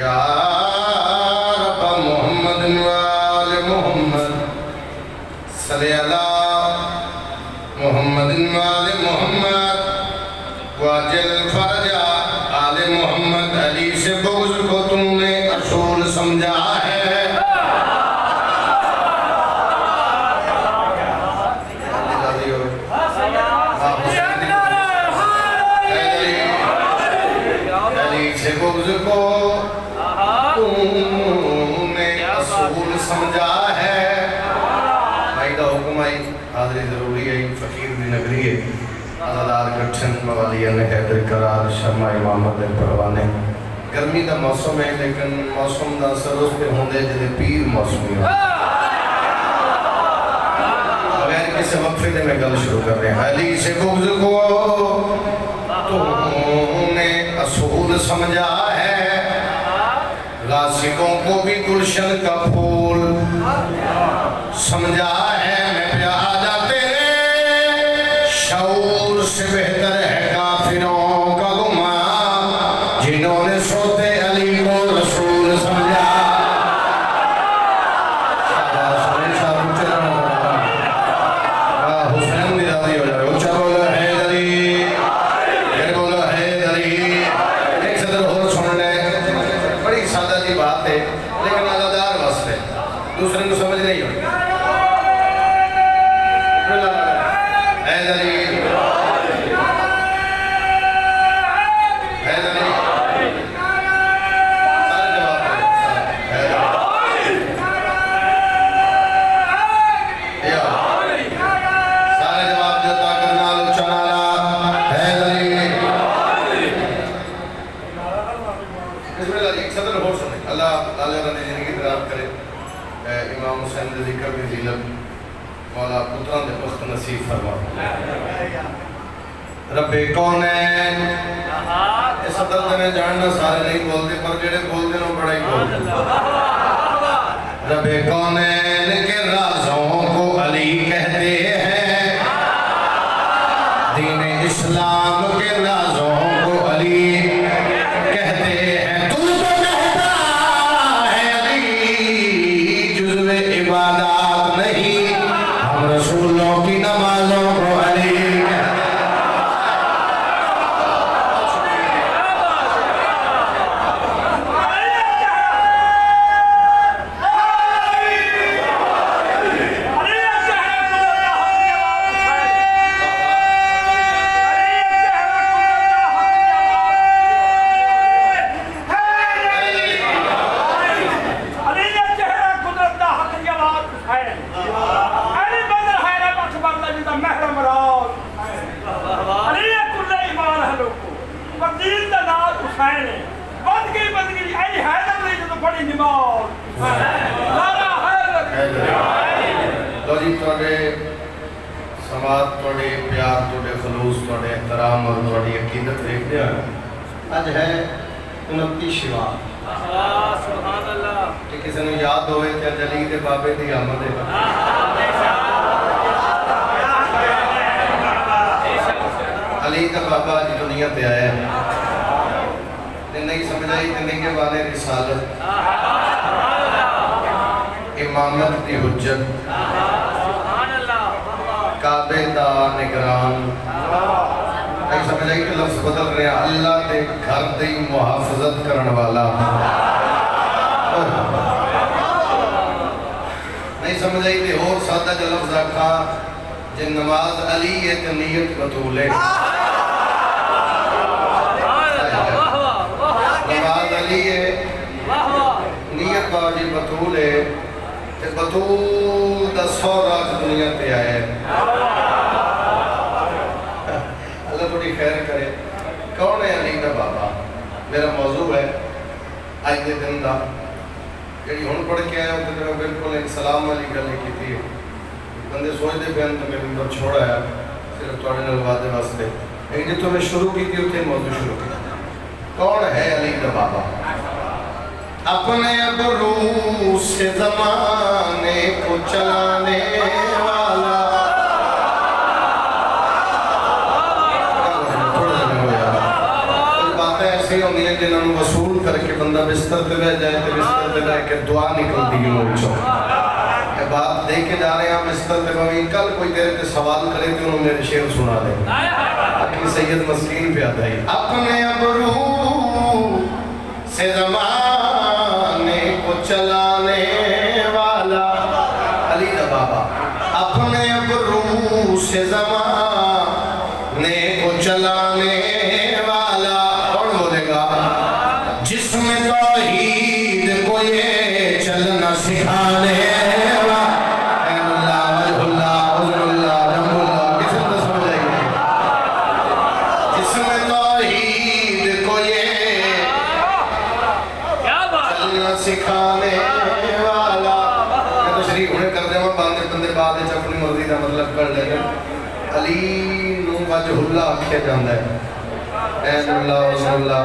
या रब मोहम्मद वाले मोहम्मद सल्ले अला मोहम्मद वाले मोहम्मद वाजिल फरजा आले मोहम्मद अली से बुग़्ज़ को तुमने असूल समझा है। अली से बुग़्ज़ को तुमने असूल समझा है। भाई का हुक्म आई हाज़री ज़रूरी है फ़कीर की नगरी है आज़ादार कठन मवालिया ने हैदर करार शर्मा इमामत परवाने गर्मी का मौसम है लेकिन मौसम का असर उस पर होंगे जिसे पीर मौसमी हो बगैर किसी वक्फे से मैं गल शुरू कर रहे हैं। अली से बुग़्ज़ को तुमने असूल समझा है। गासिकों को भी गुलशन का फूल समझा है। मैं प्यादा तेरे शऊर से बेहतर है काफिरों का गुमा जिन्होंने सोते अली को रसूल समझा। हुसैन भी राज़ी हो जाए। ऊंचा बोलो हैदरी, फिर बोलो हैदरी। एक सदर और सुन ले, बड़ी सादा सी बात है लेकिन आज़ादार वस्त है, दूसरे को समझ नहीं होगी। हैदरी हैदरी सारे जवाब दो। सारे जवाब देता करना ऊंचा नाला हैदरी। बिस्मिल्लाह। एक सदर और सुने। अल्लाह ताला ने जिंदगी दराज करे। इमाम हुसैन के जिक्र में ज़ीनत मौला पुत्रा दे वक्त नसीब फरमा। रब्बे कौनैन इस सदर में जानना सारे नहीं बोलते पर जेड़े बोलते हैं बड़ा ही बोलते। रब्बे कौनैन के राज़ों को अली कहते हैं। दीन इस्लाम के राज़ों को अली कहते हैं। तू तो कहता है अली जुज़्व इबादत नहीं, हम रसूलों की नमाज़ों को अली समाज थोड़े प्यार थोड़े खलूस थोड़े एहतराम और थोड़ी अकीदत देखते हैं। अज है 29 शिवार। किसी ने याद होए तो अली के बाबे की आमद है। अली का बाबा आज दुनिया पे आया नहीं समझ आई तो नहीं के बाने रिसालत इमामत की हुज्जत काबे दा निगरान नहीं समझ आई कि लफ्ज़ बदल रहे हैं। अल्लाह के घर की मुहाफजत करने वाला नहीं समझ आई तो और सादा जो लफ्ज़ आखा जे नमाज अली है तो नीयत बतूल है। नमाज अली है नीयत बाजी बतूल है ते बतूल दा सौरा दुनिया पे आया है। अल्लाह थोड़ी खैर करे। कौन है अली का बाबा? मेरा मौजू है अज के दिन का जी हूँ पढ़ के आया तो मैं बिल्कुल एक सलाम वाली गल की थी। बंदे सोचते पे तो मेरे अंदर छोड़ा है सिर्फ थोड़े वादे वास्ते, लेकिन जितों मैं शुरू की थी उत्थे मौजू शुरू किया। कौन है अली दा बाबा? अपने अबरू से ज़माने को चलाने वाला। कुछ बातें ऐसी होंगी जिन्होंने वसूल करके बंदा बिस्तर पे रह जाए तो बिस्तर पे रह के दुआ निकलती है मुँह चों। बात दे के जा रहे हैं बिस्तर पे, भाई कल कोई तेरे पे सवाल करे तो उन्होंने मेरे शेर सुना दे। बाकी सैयद मस्कीन पे आता है अपने अबरू से ज़माने को चलाने वाला अली दा बाबा। अपने अबरू से ज़माने को चलाने वाला। कौन बोलेगा? जिसमें तौहीद को ये चलना सिखाने सिखाने वाला। मैं तो शरीफ होने कर देवा बंदे बंदे बाद अपनी मर्जी का मतलब कर ले। अली नू वजहुल्ला आख्या जाता है। ऐनुल्लाह उज़्नुल्लाह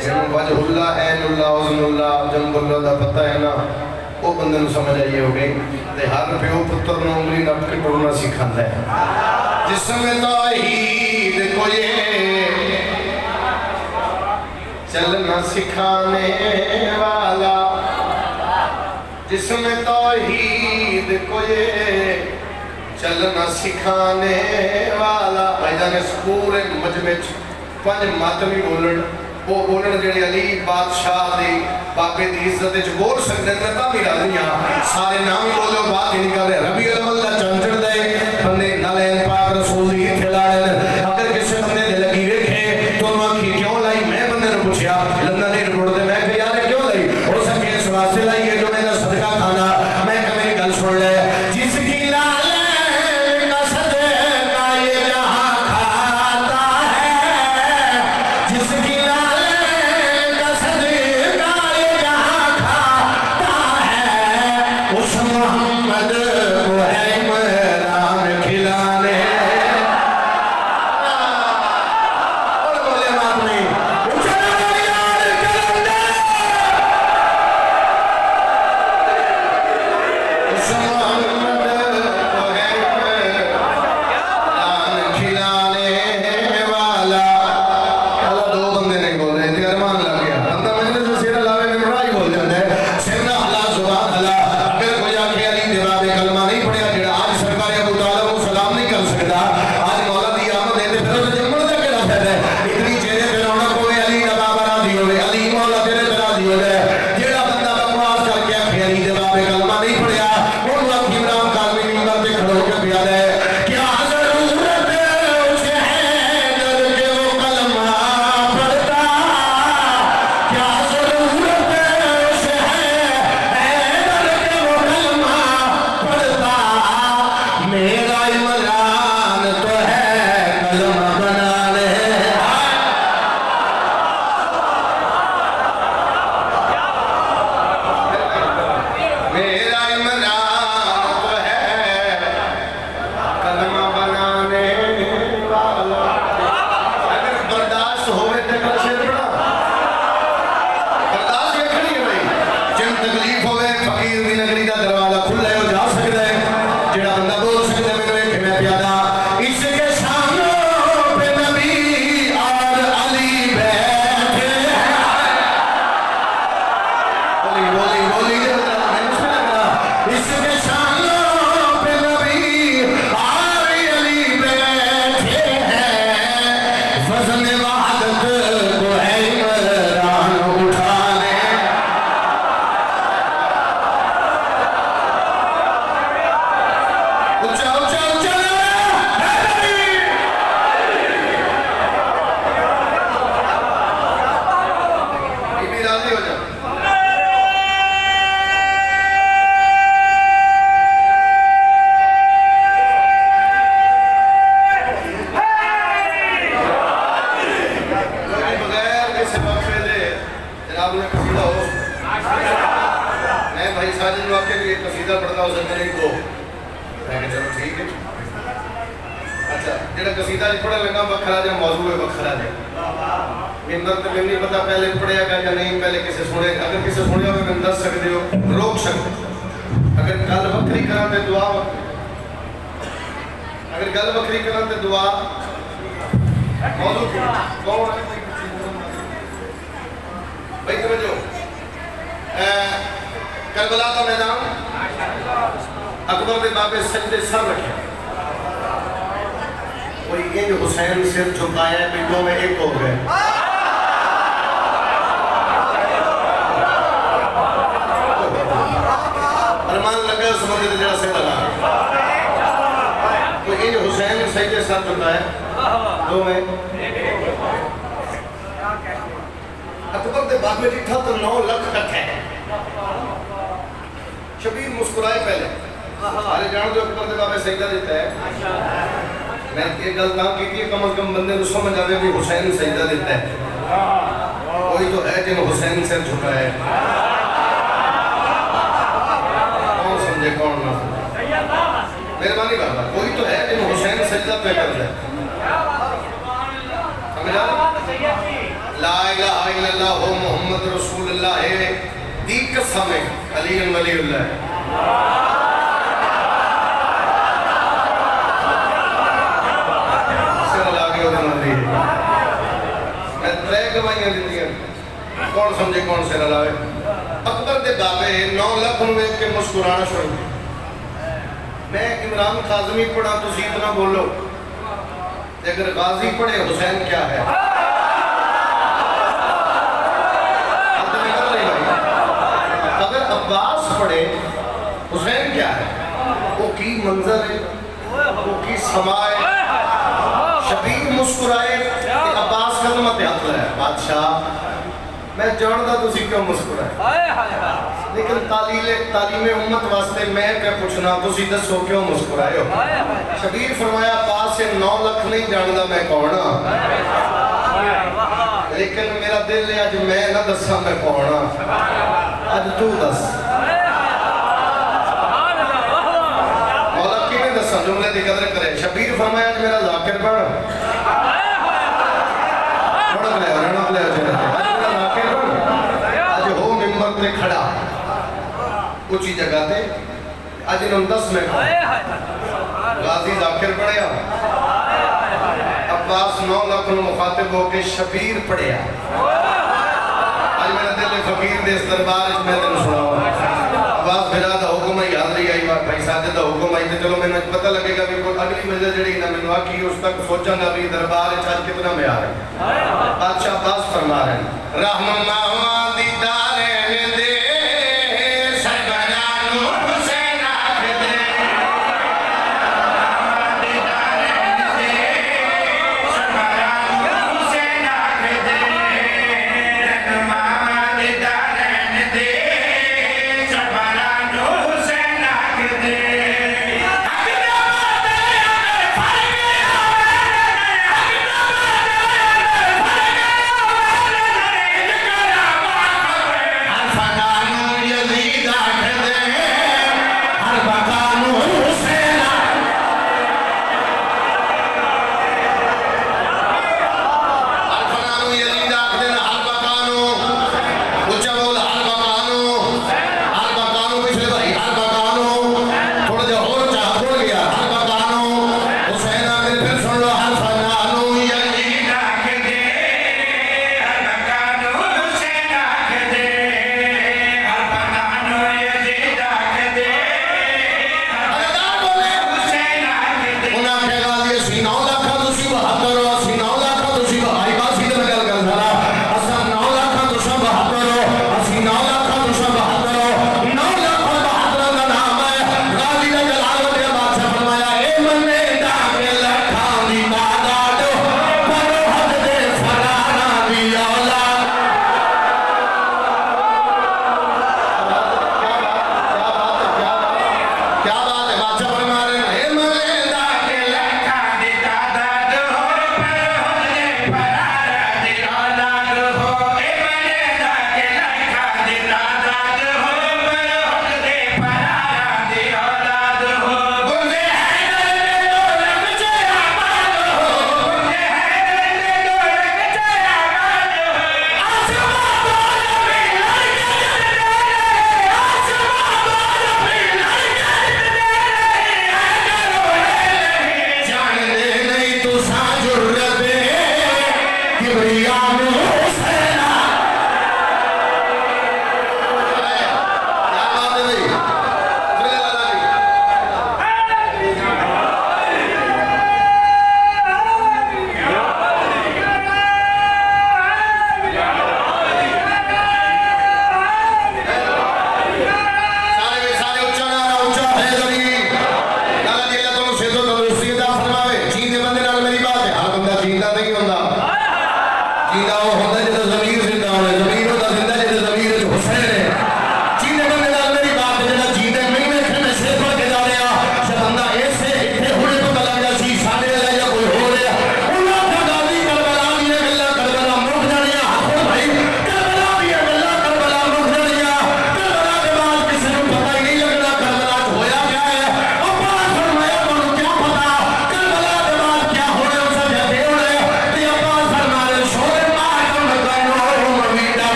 जिन्होंने वजहुल्ला ऐनुल्लाह उज़्नुल्लाह जंबुल्लाह दा पता है ना, वो बंदे नू समझ आई होगी। ते हर प्यो पुत्र नू उंगली नप के टुरना सिखाता है। जिसमें तौहीद को ये चलना सिखाने वाला। जिसमें तौहीद को ये चलना सिखाने वाला। भाईजान इस पूरे मजमे पंज मातमी बोलन, वो बोलन जेडे अली बादशाह दी बाबे दी इज्जत बोल सकते हैं। मैं भी राजी हाँ, सारे नाम बोलो बात ही नहीं कर रहे। रबी अव्वल दा चंचड़ दे बंदे नालैन पाक रसूल दी खिलाड़े। अगर किसी बंदे दे लगी वेखे तो आखी क्यों लाई? मैं बंदे ने पूछया लंदन एयरपोर्ट ते मैं कहा यार क्यों लाई? हो सके इस वास्ते लाई है जो मेरा सदका खाना। मैं कहा मेरी गल सुन ले, जिसकी लाल का सदका ये जहां खाता है, जिसकी लाल का सदका ये जहां खाता है, उस मोहम्मद को है इमरान खिलाने। और बोले बात नहीं जनाब ने कसीदा हो मैं भाई साजिद वाक्य भी एक कसीदा पढ़ता हूँ सर मैंने दो मैं कहा चलो ठीक है। अच्छा जो कसीदा पढ़ने लगा वखरा जो मौजू है वखरा जो मिंबर तो मैंने नहीं पता पहले पढ़ेगा या नहीं पहले किसी सुने अगर किसी सुने हो मैं दस सकते हो रोक सकते अगर गल वक्री करा तो दुआ अगर गल वक्री करा तो दुआ मौजू कौन है भाई समझो करबला का मैदान अकबर के बाबे सजदे सर रखे कोई इंज हुसैन सिर झुकाया बिंदों में एक हो गए अरमान लगा उस बंदे ने जरा से लगा कोई इंज हुसैन सजदे सर झुकाया दो में अकबर के बाबे जिठा तो 9 लाख इकट्ठे शबीर मुस्कुराए पहले सारे जान दो अकबर के बाबे सजदा देता है मैं ये गल ना की कम से कम बंदे को समझ आवे भी हुसैन सजदा देता है कोई तो है जिन हुसैन सिर झुकाया है कौन समझे कौन ना मेहरबानी बाबा कोई तो है जिन हुसैन सजदा पे करता है समझ आ ला इलाहा इल्लल्लाह मुहम्मद रसूलुल्लाह है दी कसम है अली वलीउल्लाह सर लागे ओदे मंदी मैं त्रै गवाइयां दित्तियां कौन समझे कौन सिर लावे अकबर दे बाबे 9 लाख नु देख के मुस्कुराना शुरू मैं इमरान काज़मी पढ़ा तुसी इतना बोलो अगर गाजी पढ़े हुसैन क्या है अब्बास पढ़े हुसैन क्या है वो की मंजर है वो की समाए शबीर मुस्कुराए अब्बास कदम ते हाथ लाया बादशाह मैं जानदा तुसी क्यों मुस्कुराए लेकिन तालीम उम्मत वास्ते मैं क्या पूछना तुसी दसो क्यों मुस्कुराए हो शबीर फरमाया अब्बास से 9 लाख नहीं जानदा मैं कौन हां लेकिन मेरा दिल है आज मैं ना दसा मैं कौन हां आज तू दस मौला किवें दसा जुमले की कदर करे शबीर फरमाया आज मेरा जाकिर पढ़ ले रण ले आज मेरा जाकिर पढ़ आज हो मिंबर पे खड़ा ऊंची जगह पे आज इन 10 में गाजी जाकिर पढ़या अब्बास 9 लाख मुखातिब होके शबीर पढ़या आज मेरा दिल फकीर दे इस दरबार में मैं तेन सुनाऊं अब्बास फिरा दा हुक्म है हाज़री आई भाई साजिद दा हुक्म आई ते चलो मैंने पता लगेगा भी कोई अगली मंजिल जेड़ी ना मैंने आखी उस तक सोचांगा भी दरबार च आज कितना में आ रहा है बादशाह अब्बास फरमा रहे हैं रहनुमा दीदारे दे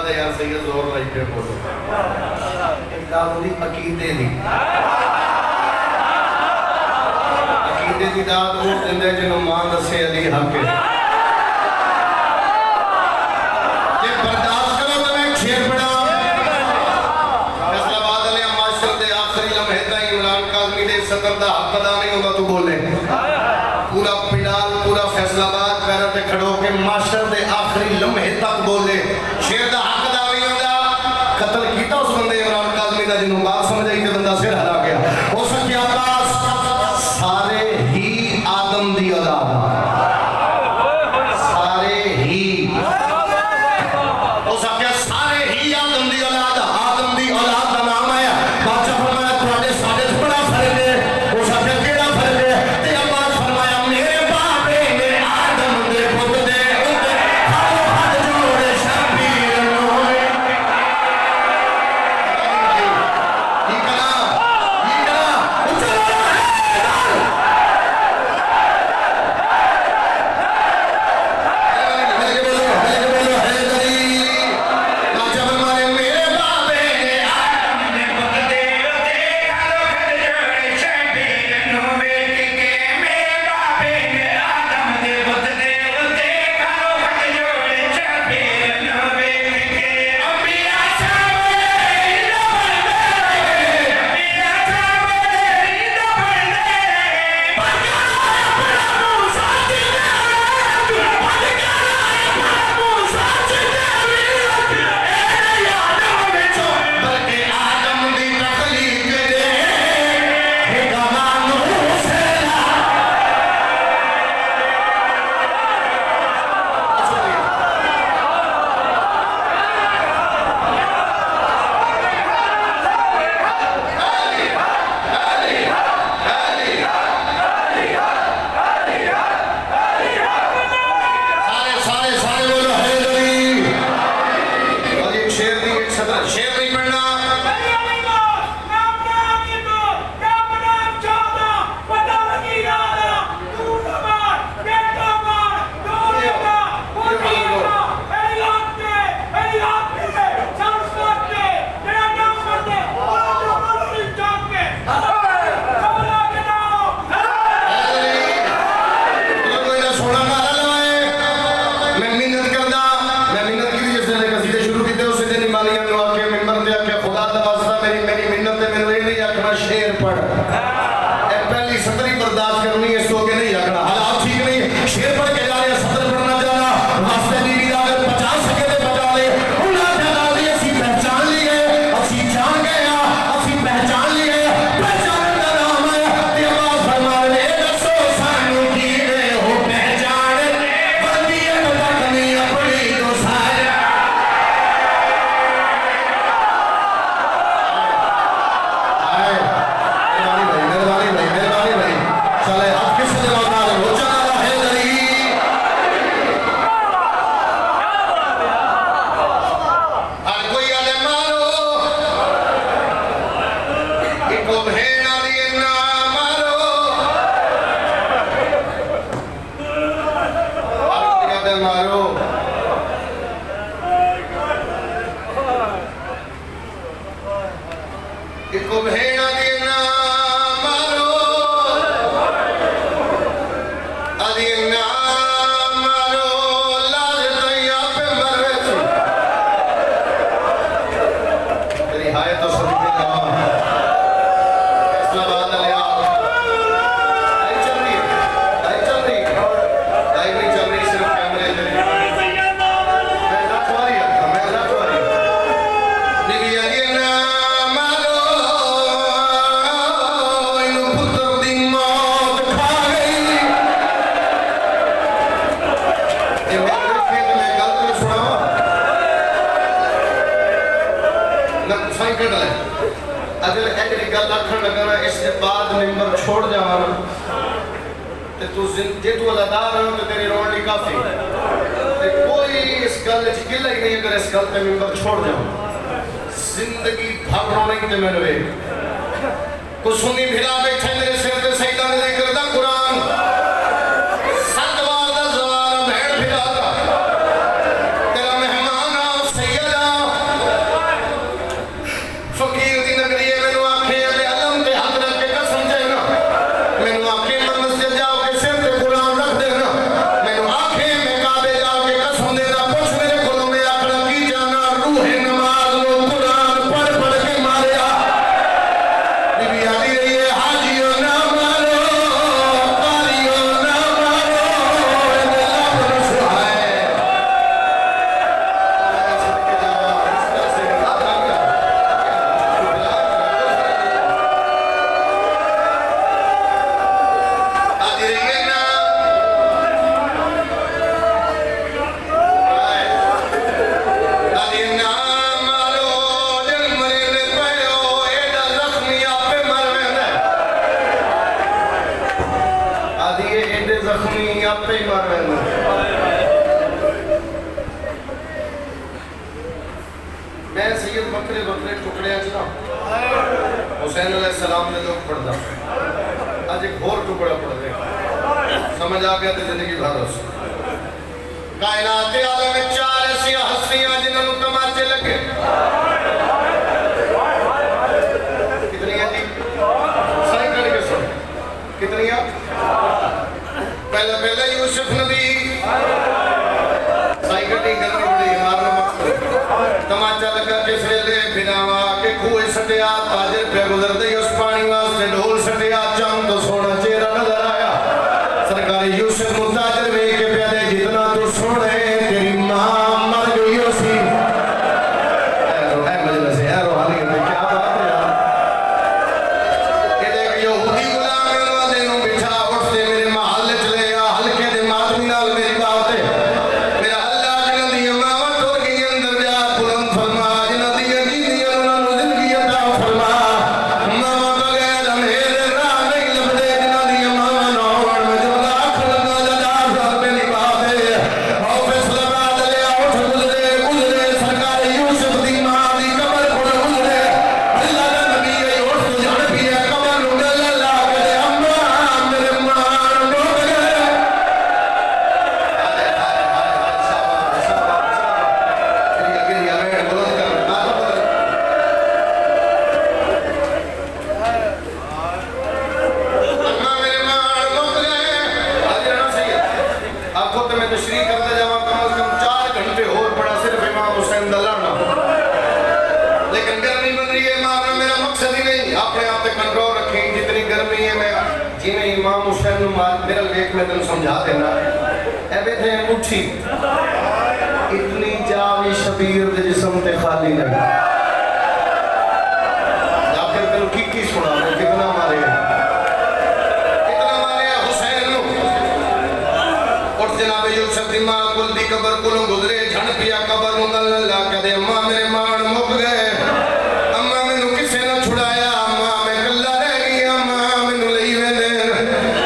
इमदाद है यार सही जोर लाई पे बोलो इमदाद होती अकीदे दी अकीदे दी दाद वो दिंदे जिन्हों मां दसे अली हक है जे बर्दाश्त करो तो मैं शेर पढ़ा फैसलाबाद वाले माशर दे आखिरी लम्हे ताईं इमरान काज़मी दे सदर दा हक अदा नहीं होगा तू बोले पूरा पिंडाल पूरा फैसलाबाद पैरों पे खड़ो के माशर दे आखिरी लम्हे तक बोले शेर दा हक अदा नहीं होगा कत्ल कीता उस बंदे इमरान काज़मी दा जिन्हों बात समझ आई ते बंदा सिर हला गया हो सके आकाश सारे ही आदम दी औलाद सारे ही हो सके सारे ही आदम दी औलाद दा नाम आया बादशाह फरमाया तुम्हारे सारे बड़ा फर्क है हो सके केड़ा फर्क है ते अब्बास फरमाया मेरे बाबे ने आदम दे पुत दे उते हाथ हाथ जोड़े शबीर नूर ये कला चलो अगर एक गल आखण लगा ना इसके बाद मिंबर छोड़ जावा ना ते तू जे तू अदादार हो तो तेरी रोनी काफी ते कोई इस गल च गिला ही नहीं अगर इस गल पे मिंबर छोड़ जाओ जिंदगी भर रोने की मैंने वे कुछ सुनी भिड़ा बैठे मेरे सिर पे सईदा ने जिक्र दा कुरान सतवार दा जवान भेड़ भिड़ा तेरा मेहमान आ सैयदा मैं सैयद बकरे बकरे टुकड़े ना हुसैन अलैहिस्सलाम ने लोग पढ़ता आज एक और टुकड़ा पढ़ रहे समझ आ गया तो जिंदगी भर उस कायनात आलम में चार ऐसी हस्तियां जिन्होंने तमाचे लगे कितनी है जी सही करके सुन कितनी है पहले पहले यूसुफ नबी सही करनी करनी बड़ी मारना मत तमाचा लगा किस वेले बिनावा के कुएं सटिया ताजर पे गुजरते उस पानी वास्ते ढोल सटिया चम तो सोना चेहरा नजर आया सरकारी यूसुफ मुताजिर वे के प्यारे जितना तू सुने तेरी मां मर गई उसी है मजलिस है रूहानी में क्या बात है यार ये देख यहूदी गुलाम वाले नु बिठा उठते मेरे महल चले आ हल्के दे मातमी नाल मेरी बात है मेरा अल्लाह जिन्हां दी मां टुर गई अंदर जा बुलंद फरमा जिन्हां दी जींदियां उन्हां नु जिंदगी अता फरमा मां बगैर मेरे राह नहीं लभदे जिन्हां दी मां ना होण में जुमला खुलना जदा सब मेरी बात है और फैसला बात ले उठ गुजरे गुजरे सरकार यूसुफ दी मां दी कब्र कोल गुजरे अल्लाह दा नबी है उठ तो जान पिया कब्र नु गल ला के अम्मा मेरे मां डूब गए तशरीह करते जावा कम से कम 4 घंटे और पड़ा सिर्फ इमाम हुसैन दा लड़ना लेकिन गर्मी बन रही है मारना मेरा मकसद ही नहीं अपने आप पे कंट्रोल रखें जितनी गर्मी है मैं जिन्हें इमाम हुसैन नु मार मेरा लेख में तेन समझा देना एवे थे उठी इतनी जावी शबीर दे जिस्म ते खाली नहीं आखिर तेन की सुना कितना मारे जनाब यूसुफ दी मां कुल दी कब्र कोलों गुजरे झण पिया कब्र नु गल ला के दे अम्मा मेरे मान मुक गए अम्मा मैनू किसे ने छुड़ाया अम्मा मैं कल्ला रह गई अम्मा मैनू लई वेंदे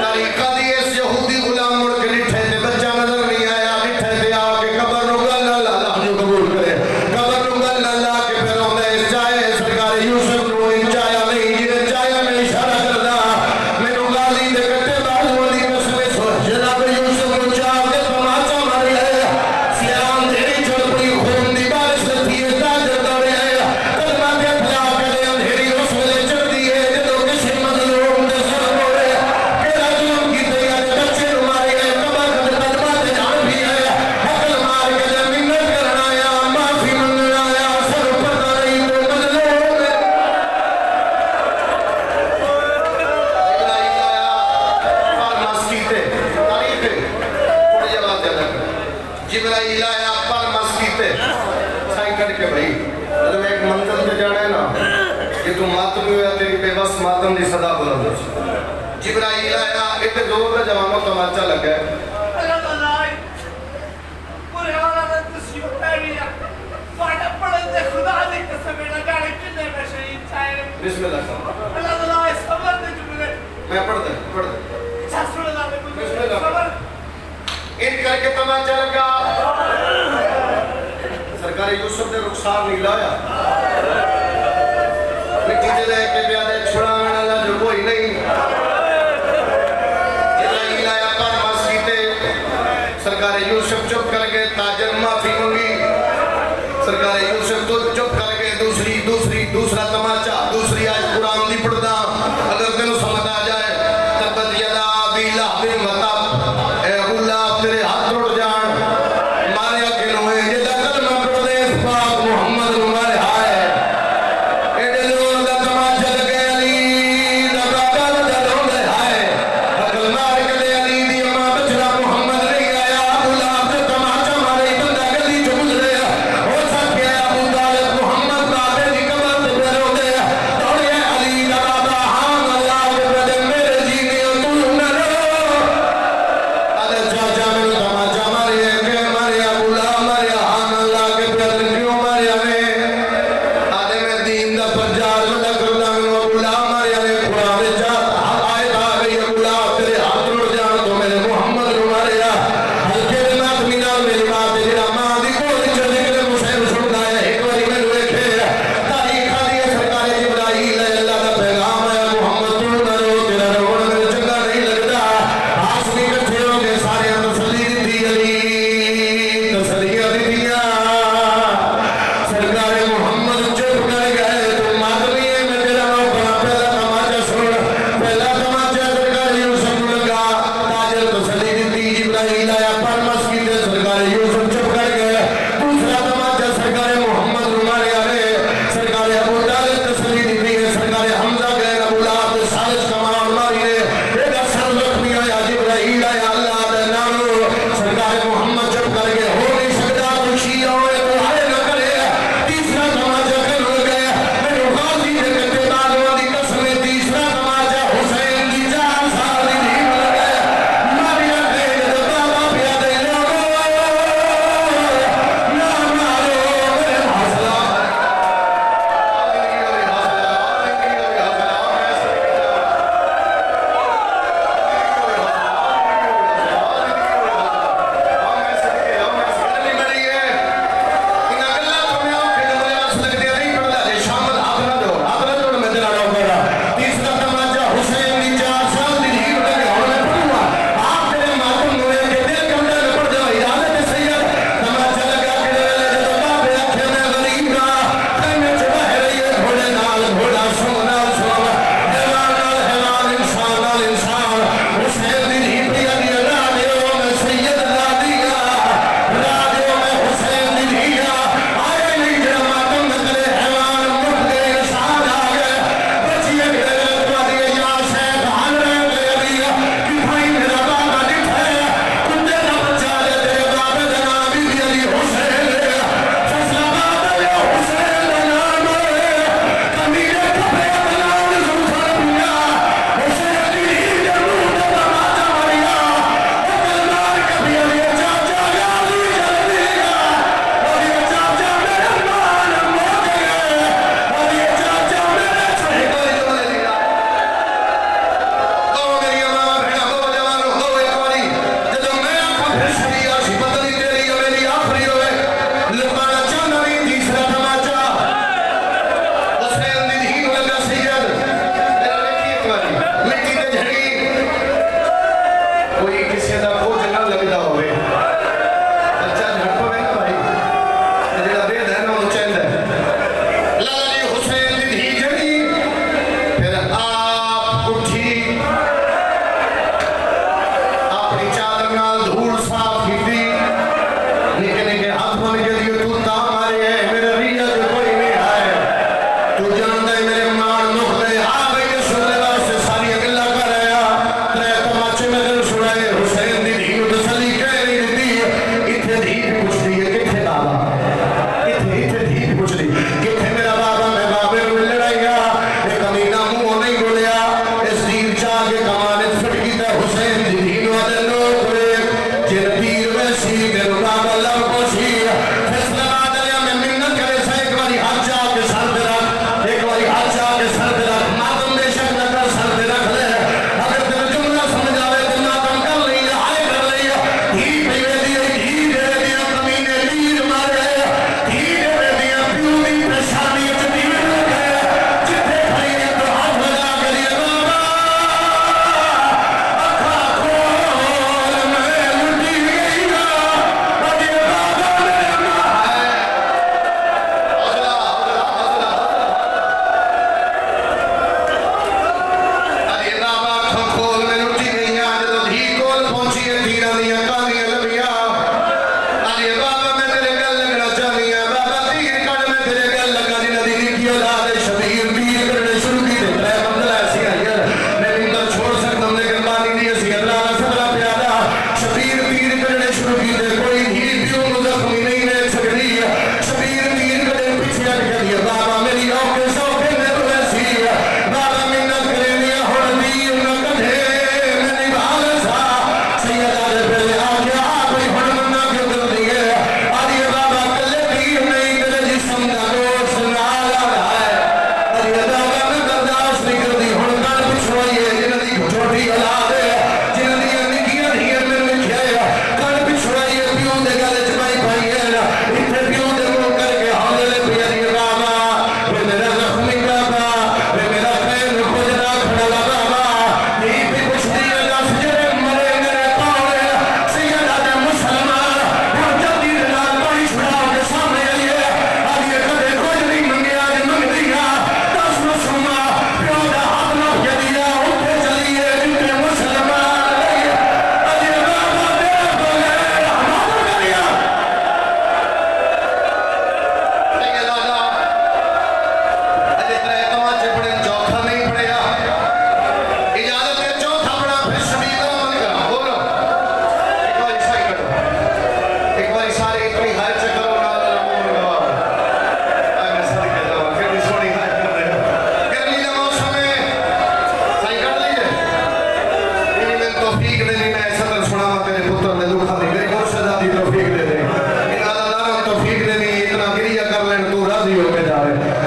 तारीका दी इस यहूदी गुलाम मुड़ के डिठे ते बच्चा नजर नहीं आया डिठे ते आके कब्र नु गल ला अल्लाह जो कबूल करे कब्र नु गल ला के फिर आंदा इस चाहे सरकार यूसुफ नु इन चाया नहीं जिने चाया में इशारा करदा मैनू गाली दे कट्टे बाजू दी कसम सो जनाब यूसुफ नु जिब्राइल आया पर मस्कीते साई करके भाई जब एक मंजिल पे जाना है ना कि तू मातम हुआ तेरी बेबस मातम दी सदा बुलंद जिब्राइल आया इतने जोर से जवानों तमाचा लग गया बिस्मिल्लाह मैं पढ़ दे बिस्मिल्लाह इन करके तमाचा लगा सरकार यूसुफ ने रुखसार नहीं लाया मिट्टी दे लेके प्यादे छुड़ाने वाला जो कोई नहीं जिब्राइल लाया पर मस्कीते सरकार यूसुफ चुप करके ताजर माफी मांगी सरकार यूसुफ तो चुप करके दूसरा तमाचा दूसरी आज कुरान दी पढ़दा अगर तेन समझ आ जाए तबत यदा अबी लहब व तब ए अबू लहब तेरे हाथ टूट जान मारिया किनो है जिदा कलमा पढ़दे पाक मोहम्मद नु मारे हाय एडे जोर दा तमाचा लगे अली दा बाबा दा रोंदे हाय अकल मार के दे अली दी अम्मा बचरा मोहम्मद नहीं आया अबू लहब ते तमाचा मारे बंदा गली चुग गया हो सके अबू तालिब मोहम्मद बाबे दी कबर ते रोंदे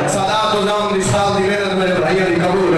सादा तुजाम निसाल दी मेहनत मेरे भाइयों की कबूल